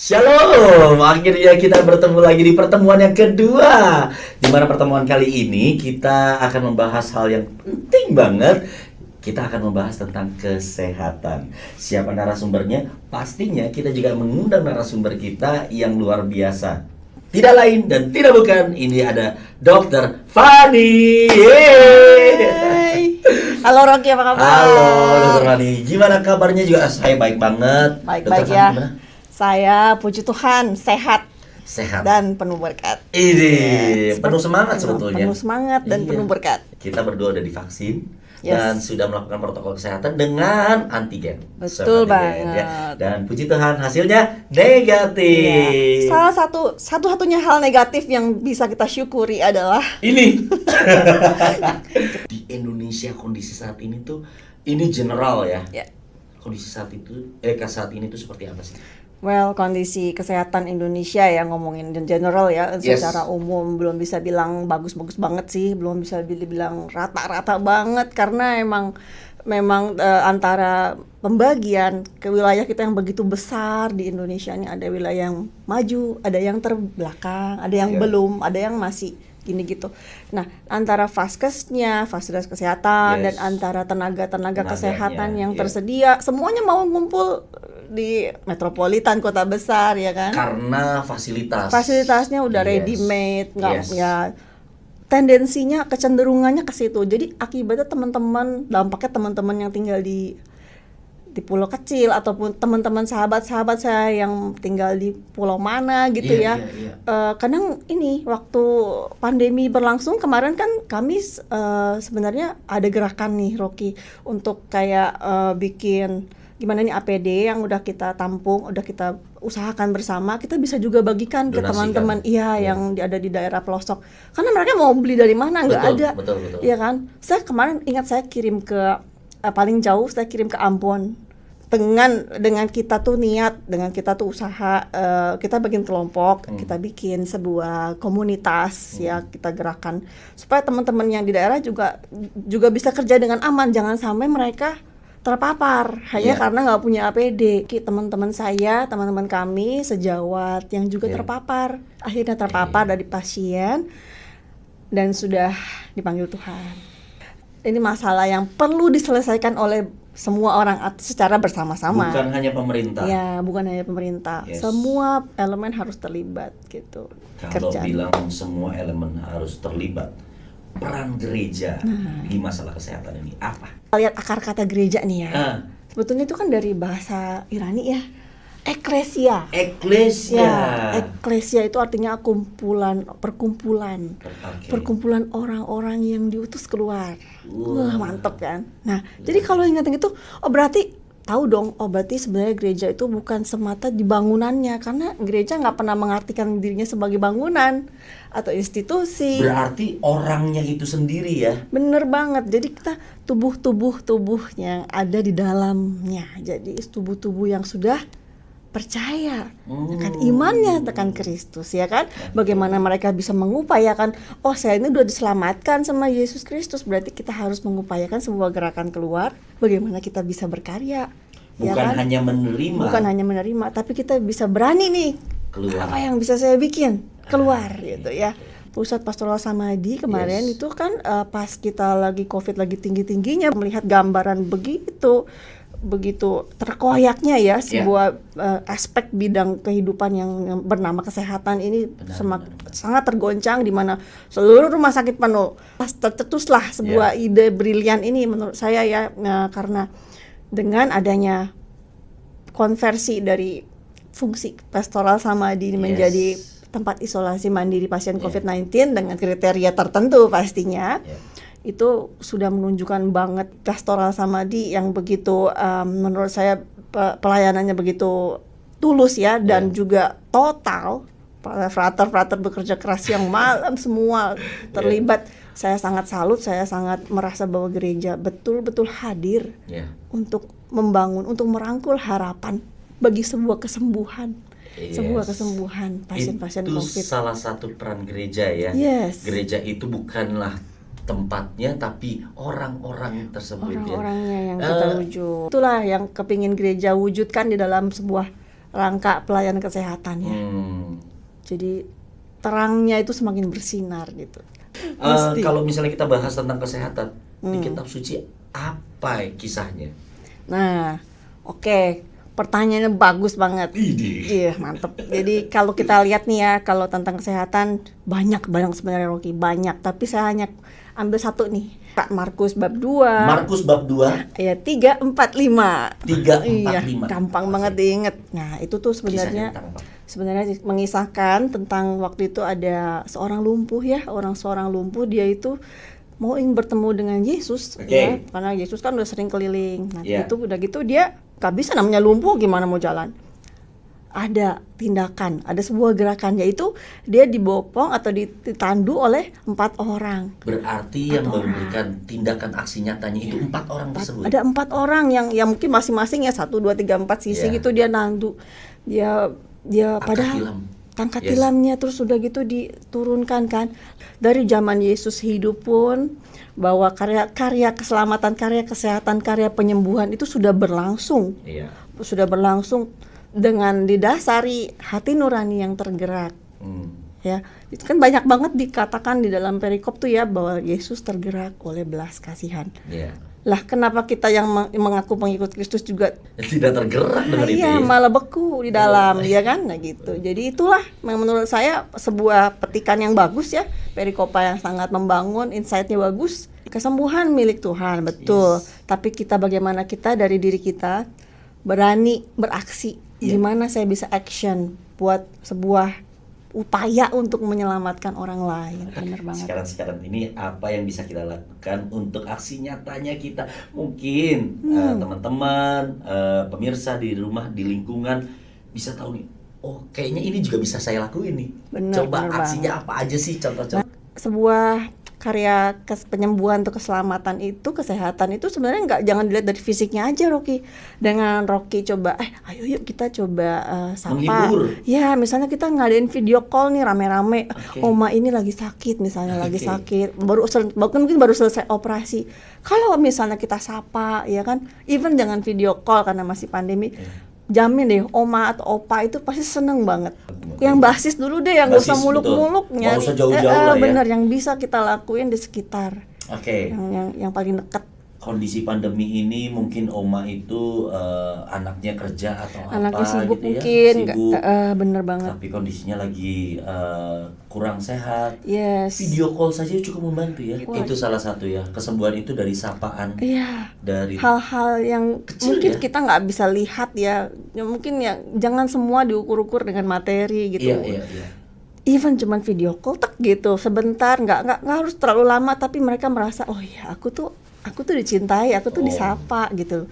Shalom, akhirnya kita bertemu lagi di pertemuan yang kedua. Di mana pertemuan kali ini kita akan membahas hal yang penting banget. Kita akan membahas tentang kesehatan. Siapa narasumbernya? Pastinya kita juga mengundang narasumber kita yang luar biasa. Tidak lain dan tidak bukan, ini ada Dr. Fani. Hai. Halo Rocky, apa kabar? Halo Dr. Fani, gimana kabarnya juga? Saya baik banget. Baik-baik Dr. ya. Fani, gimana? Saya puji Tuhan sehat Sehat. dan penuh berkat. Ini penuh semangat sebetulnya. Penuh semangat dan Iya. penuh berkat. Kita berdua udah divaksin Yes. dan sudah melakukan protokol kesehatan dengan antigen. Betul Swab antigen, banget. Dan puji Tuhan hasilnya negatif. Iya. Salah satu-satunya hal negatif yang bisa kita syukuri adalah Ini di Indonesia kondisi saat ini tuh ini general ya. ya, Kondisi saat ini tuh seperti apa sih? kondisi kesehatan Indonesia ya, ngomongin in general ya, Yes. secara umum belum bisa bilang bagus-bagus banget sih, belum bisa dibilang rata-rata banget karena memang antara pembagian ke wilayah kita yang begitu besar di Indonesia ini, ada wilayah yang maju, ada yang terbelakang, ada yang Iya. belum, ada yang masih gini gitu. Nah, antara faskesnya, fasilitas kesehatan, Yes. dan antara tenaga-tenaga Tenaganya, kesehatan yang iya. tersedia, semuanya mau ngumpul di metropolitan kota besar ya kan? Karena Fasilitasnya udah Yes. ready made, nggak Yes. ya, tendensinya kecenderungannya ke situ. Jadi akibatnya dampaknya teman-teman yang tinggal di pulau kecil ataupun teman-teman sahabat-sahabat saya yang tinggal di pulau mana gitu Iya, ya. iya. Kadang ini waktu pandemi berlangsung kemarin kan kami sebenarnya ada gerakan nih Rocky untuk kayak bikin gimana nih APD yang udah kita tampung, udah kita usahakan bersama, kita bisa juga bagikan ke Donasikan. teman-teman Iya. yang ada di daerah pelosok. Karena mereka mau beli dari mana nggak Betul, ada. betul. Iya kan? Saya kemarin ingat saya kirim ke paling jauh saya kirim ke Ambon dengan kita tuh niat, dengan kita tuh usaha, kita bikin kelompok, kita bikin sebuah komunitas ya, kita gerakan supaya teman-teman yang di daerah juga bisa kerja dengan aman, jangan sampai mereka terpapar hanya Iya. karena nggak punya APD. Teman-teman saya, teman-teman kami sejawat yang juga Iya. terpapar, akhirnya terpapar dari pasien dan sudah dipanggil Tuhan. Ini masalah yang perlu diselesaikan oleh semua orang secara bersama-sama. Bukan hanya pemerintah. Ya, bukan hanya pemerintah. Yes. Semua elemen harus terlibat gitu. Kalau bilang semua elemen harus terlibat, peran gereja di masalah kesehatan ini apa? Lihat akar kata gereja nih ya. Ah, Sebetulnya itu kan dari bahasa Irani ya. Eklesia. eklesia. Ya, eklesia itu artinya perkumpulan orang-orang yang diutus keluar. Wah, mantep kan. Nah, jadi kalau ingat itu, berarti tahu dong, berarti sebenarnya gereja itu bukan semata di bangunannya, karena gereja nggak pernah mengartikan dirinya sebagai bangunan atau institusi. Berarti orangnya itu sendiri ya. Bener banget. Jadi kita tubuh yang ada di dalamnya. Jadi tubuh yang sudah percaya akan imannya tekan Kristus ya kan. Bagaimana mereka bisa mengupayakan, saya ini udah diselamatkan sama Yesus Kristus, berarti kita harus mengupayakan sebuah gerakan keluar bagaimana kita bisa berkarya. Bukan ya kan? hanya menerima, tapi kita bisa berani nih keluar. apa yang bisa saya bikin keluar gitu ya. Pusat Pastoral Samadhi kemarin itu kan pas kita lagi COVID lagi tinggi-tingginya, melihat gambaran begitu terkoyaknya ya sebuah aspek bidang kehidupan yang bernama kesehatan ini sangat tergoncang, di mana seluruh rumah sakit penuh. Tercetuslah sebuah ide brilian ini menurut saya ya, karena dengan adanya konversi dari fungsi Pastoral Samadhi menjadi tempat isolasi mandiri pasien COVID-19 dengan kriteria tertentu pastinya. Itu sudah menunjukkan banget Pastoral Samadhi yang begitu menurut saya pelayanannya begitu tulus ya, dan juga total. Frater bekerja keras yang malam semua terlibat. Saya sangat salut, saya sangat merasa bahwa gereja betul-betul hadir untuk membangun, untuk merangkul harapan bagi sebuah kesembuhan. Sebuah kesembuhan pasien-pasien COVID. Itu salah satu peran gereja ya. Gereja itu bukanlah tempatnya tapi orang-orang tersebut, orang-orangnya yang kita wujud. Itulah yang kepingin gereja wujudkan di dalam sebuah rangka pelayanan kesehatan ya. Jadi terangnya itu semakin bersinar gitu. Mesti. Kalau misalnya kita bahas tentang kesehatan di kitab suci, apa kisahnya? Nah, oke. Pertanyaannya bagus banget. Iya, mantep. Jadi kalau kita lihat nih ya, kalau tentang kesehatan banyak sebenarnya Rocky, banyak. Tapi saya hanya ambil satu nih. Markus bab 2. Markus bab 2 ayat 3, 4, 5. 3, 4, Iya, 5. gampang banget diinget. Nah, itu tuh sebenarnya mengisahkan tentang waktu itu ada seorang lumpuh ya, seorang lumpuh, dia itu mau ingin bertemu dengan Yesus ya, karena Yesus kan udah sering keliling. Nah, itu udah gitu dia gak bisa, namanya lumpuh gimana mau jalan. Ada tindakan, ada sebuah gerakan, yaitu dia dibopong atau ditandu oleh 4 orang. Berarti yang memberikan tindakan aksi nyatanya itu 4 orang tersebut. Ada 4 orang yang mungkin masing-masing ya 1, 2, 3, 4 sisi gitu dia nandu. Dia padahal tangkat tilamnya, terus udah gitu diturunkan kan. Dari zaman Yesus hidup pun bahwa karya keselamatan, karya kesehatan, karya penyembuhan itu sudah berlangsung. Sudah berlangsung dengan didasari hati nurani yang tergerak. Ya, itu kan banyak banget dikatakan di dalam perikop tuh ya, bahwa Yesus tergerak oleh belas kasihan. Lah kenapa kita yang mengaku pengikut Kristus juga tidak tergerak dengan itu ya? Malah beku di dalam, ya kan? Nah gitu. Jadi itulah yang menurut saya sebuah petikan yang bagus ya, perikopa yang sangat membangun, insight-nya bagus. Kesembuhan milik Tuhan, betul. Tapi kita bagaimana kita dari diri kita berani beraksi. Gimana saya bisa action buat sebuah upaya untuk menyelamatkan orang lain. Benar banget. Sekarang ini apa yang bisa kita lakukan untuk aksi nyatanya kita? Mungkin teman-teman, pemirsa di rumah, di lingkungan bisa tahu nih, oh kayaknya ini juga bisa saya lakuin nih. Coba aksinya apa aja sih, contoh-contoh? Sebuah karya penyembuhan atau keselamatan itu, kesehatan itu sebenarnya jangan dilihat dari fisiknya aja, Rocky. Dengan Rocky coba, ayo yuk kita coba sapa. Menghibur. Ya, misalnya kita ngadain video call nih rame-rame. Oma ini lagi sakit misalnya, lagi sakit. Mungkin baru selesai operasi. Kalau misalnya kita sapa, ya kan, even dengan video call karena masih pandemi. Jamin deh, oma atau opa itu pasti seneng banget. Yang basis dulu deh, yang gak usah muluk-muluk nyari. Gak usah jauh-jauh lah ya. Bener, yang bisa kita lakuin di sekitar. Yang paling dekat. Kondisi pandemi ini mungkin oma itu anaknya kerja atau anaknya apa sibuk gitu mungkin, ya, sibuk. Bener banget. Tapi kondisinya lagi kurang sehat. Yes. Video call saja cukup membantu ya. Itu salah satu ya, kesembuhan itu dari sapaan. Dari hal-hal yang kecil mungkin ya? Kita nggak bisa lihat ya. Mungkin ya jangan semua diukur-ukur dengan materi gitu. Iya. Even cuman video call gitu sebentar, nggak harus terlalu lama, tapi mereka merasa oh ya aku tuh dicintai, aku tuh disapa gitu.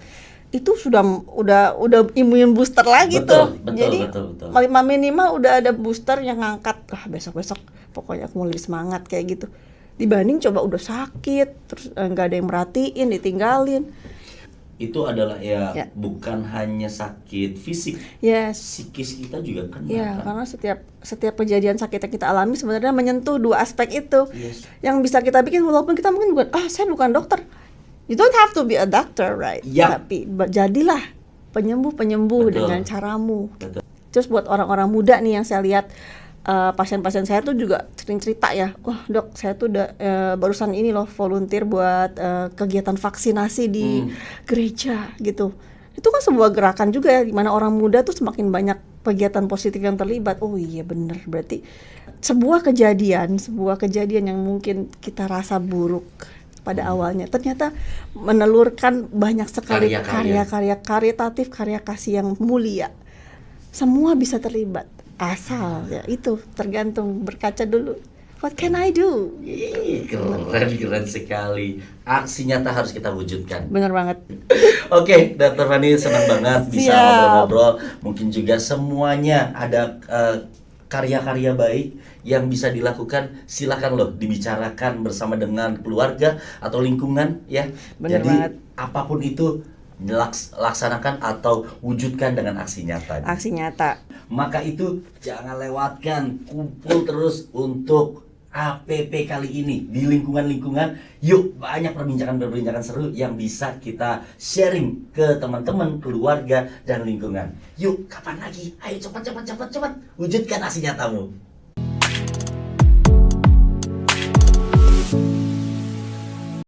Itu udah imun booster lagi tuh. Jadi minimal udah ada booster yang ngangkat, besok pokoknya aku mau lebih semangat kayak gitu. Dibanding coba udah sakit, terus nggak ada yang merhatiin, ditinggalin. Itu adalah bukan hanya sakit fisik, psikis kita juga kena. Kan? Karena setiap kejadian sakit yang kita alami sebenarnya menyentuh 2 aspek itu. Yang bisa kita bikin walaupun kita mungkin saya bukan dokter. You don't have to be a doctor, right? Tapi jadilah penyembuh dengan caramu. Terus buat orang-orang muda nih yang saya lihat, pasien-pasien saya tuh juga sering cerita ya, wah dok saya tuh udah barusan ini loh volunteer buat kegiatan vaksinasi di gereja gitu. Itu kan sebuah gerakan juga ya, dimana orang muda tuh semakin banyak kegiatan positif yang terlibat. Oh iya bener, berarti sebuah kejadian yang mungkin kita rasa buruk pada awalnya ternyata menelurkan banyak sekali karya karitatif, karya kasih yang mulia. Semua bisa terlibat. Asal ya itu tergantung berkaca dulu. What can I do? Keren sekali. Aksi nyata harus kita wujudkan. Bener banget. Oke, Dr. Fani senang banget bisa ngobrol-ngobrol. Mungkin juga semuanya ada karya-karya baik yang bisa dilakukan, silakan loh dibicarakan bersama dengan keluarga atau lingkungan ya. Bener Jadi banget. apapun itu laksanakan atau wujudkan dengan aksi nyata. Aksi nyata. Maka itu jangan lewatkan, kumpul terus untuk APP kali ini di lingkungan-lingkungan. Yuk, banyak perbincangan seru yang bisa kita sharing ke teman-teman, keluarga, dan lingkungan. Yuk, kapan lagi? Ayo cepat wujudkan aksi nyatamu.